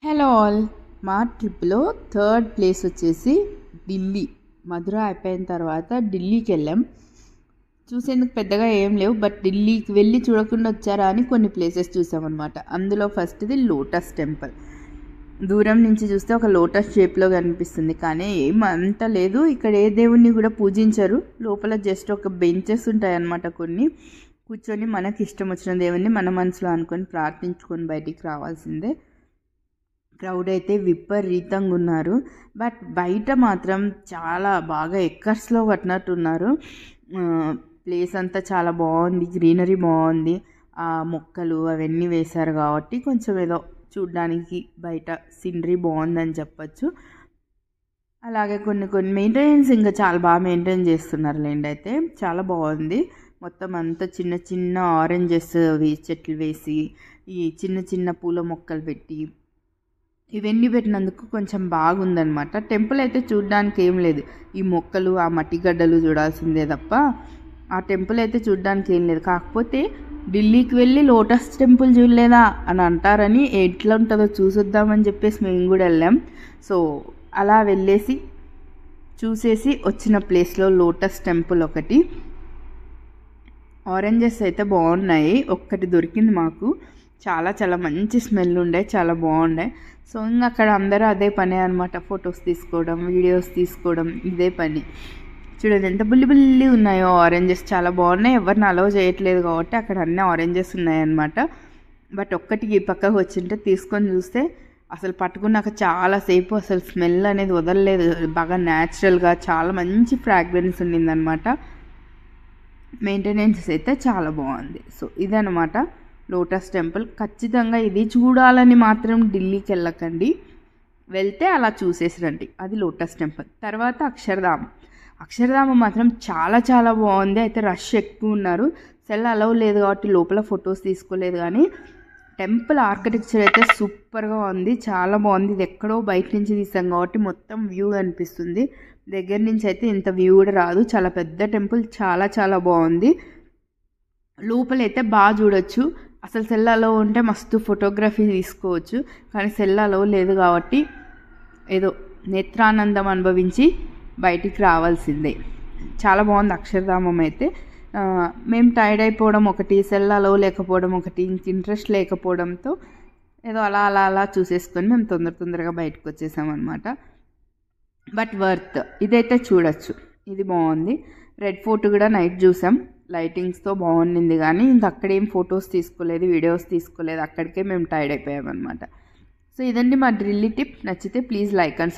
Hello all, మా ట్రిప్లో third place వచ్చేసి ఢిల్లీ. మధుర అయిపోయిన తర్వాత ఢిల్లీకి వెళ్ళాం. చూసేందుకు పెద్దగా ఏం లేవు, బట్ ఢిల్లీకి వెళ్ళి చూడకుండా వచ్చారా అని కొన్ని ప్లేసెస్ చూసామన్నమాట. అందులో ఫస్ట్ది లోటస్ టెంపుల్. దూరం నుంచి చూస్తే ఒక లోటస్ షేప్లో కనిపిస్తుంది, కానీ ఏం అంత లేదు. ఇక్కడ ఏ దేవుణ్ణి కూడా పూజించరు. లోపల జస్ట్ ఒక బెంచెస్ ఉంటాయి అన్నమాట. కొన్ని కూర్చొని మనకి ఇష్టం వచ్చిన దేవుణ్ణి మన మనసులో అనుకొని ప్రార్థించుకొని బయటికి రావాల్సిందే. క్రౌడ్ అయితే విపరీతంగా ఉన్నారు, బట్ బయట మాత్రం చాలా బాగా ఎక్కర్స్లో కట్టినట్టున్నారు. ప్లేస్ అంతా చాలా బాగుంది, గ్రీనరీ బాగుంది. ఆ మొక్కలు అవన్నీ వేశారు కాబట్టి కొంచెం ఏదో చూడ్డానికి బయట సీనరీ బాగుందని చెప్పచ్చు. అలాగే కొన్ని మెయింటెనెన్స్ ఇంకా చాలా బాగా మెయింటైన్ చేస్తున్నారు లేండి. అయితే చాలా బాగుంది. మొత్తం అంతా చిన్న చిన్న ఆరెంజెస్ చెట్లు వేసి, ఈ చిన్న చిన్న పూల మొక్కలు పెట్టి, ఇవన్నీ పెట్టినందుకు కొంచెం బాగుందనమాట. టెంపుల్ అయితే చూడడానికి ఏం లేదు, ఈ మొక్కలు ఆ మట్టి గడ్డలు చూడాల్సిందే తప్ప ఆ టెంపుల్ అయితే చూడడానికి ఏం లేదు. కాకపోతే ఢిల్లీకి వెళ్ళి లోటస్ టెంపుల్ చూడలేదా అని అంటారని, ఎట్లా ఉంటుందో చూసొద్దామని చెప్పేసి మేము కూడా వెళ్ళాం. సో అలా వెళ్ళేసి చూసేసి వచ్చిన ప్లేస్లో లోటస్ టెంపుల్ ఒకటి. ఆరెంజెస్ అయితే బాగున్నాయి, ఒక్కటి దొరికింది మాకు. చాలా చాలా మంచి స్మెల్ ఉండే, చాలా బాగుండే. సో ఇంకా అక్కడ అందరూ అదే పనే అనమాట, ఫొటోస్ తీసుకోవడం, వీడియోస్ తీసుకోవడం, ఇదే పని. చూడండి ఎంత బుల్లి ఉన్నాయో ఆరెంజెస్, చాలా బాగున్నాయి. ఎవరిని అలౌ చేయట్లేదు కాబట్టి అక్కడ అన్నీ ఆరెంజెస్ ఉన్నాయన్నమాట. బట్ ఒక్కటికి పక్కకు వచ్చింటే తీసుకొని చూస్తే అసలు పట్టుకున్నాక చాలాసేపు అసలు స్మెల్ అనేది వదలలేదు. బాగా న్యాచురల్గా చాలా మంచి ఫ్రాగ్రెన్స్ ఉండిందనమాట. మెయింటెనెన్స్ అయితే చాలా బాగుంది. సో ఇదనమాట లోటస్ టెంపుల్. ఖచ్చితంగా ఇది చూడాలని మాత్రం ఢిల్లీకి వెళ్ళకండి, వెళ్తే అలా చూసేసి రండి. అది లోటస్ టెంపుల్. తర్వాత అక్షరధామ మాత్రం చాలా చాలా బాగుంది. అయితే రష్ ఎక్కువ ఉన్నారు, సెల్ అలౌ లేదు కాబట్టి లోపల ఫొటోస్ తీసుకోలేదు. కానీ టెంపుల్ ఆర్కిటెక్చర్ అయితే సూపర్గా ఉంది, చాలా బాగుంది. ఇది ఎక్కడో బయట నుంచి తీసాం కాబట్టి మొత్తం వ్యూ అనిపిస్తుంది. దగ్గర నుంచి అయితే ఇంత వ్యూ కూడా రాదు. చాలా పెద్ద టెంపుల్, చాలా చాలా బాగుంది. లోపలైతే బాగా చూడొచ్చు. అసలు సెల్లాలో ఉంటే మస్తు ఫోటోగ్రఫీ తీసుకోవచ్చు, కానీ సెల్లాలో లేదు కాబట్టి ఏదో నేత్రానందం అనుభవించి బయటికి రావాల్సిందే. చాలా బాగుంది అక్షరధామం అయితే. మేము టైర్డ్ అయిపోవడం ఒకటి, సెల్లాలో లేకపోవడం ఒకటి, ఇంక ఇంట్రెస్ట్ లేకపోవడంతో ఏదో అలా అలా అలా చూసేసుకొని మేము తొందరగా బయటకు వచ్చేసామన్నమాట. బట్ వర్త్, ఇదైతే చూడొచ్చు, ఇది బాగుంది. రెడ్ ఫోర్ట్ కూడా నైట్ చూసాం, లైటింగ్స్తో బాగుండింది. కానీ ఇంక అక్కడేం ఫొటోస్ తీసుకోలేదు, వీడియోస్ తీసుకోలేదు, అక్కడికే మేము టైర్డ్ అయిపోయామన్నమాట. సో ఇదండి మా ఢిల్లీ టిప్. నచ్చితే ప్లీజ్ లైక్ అండ్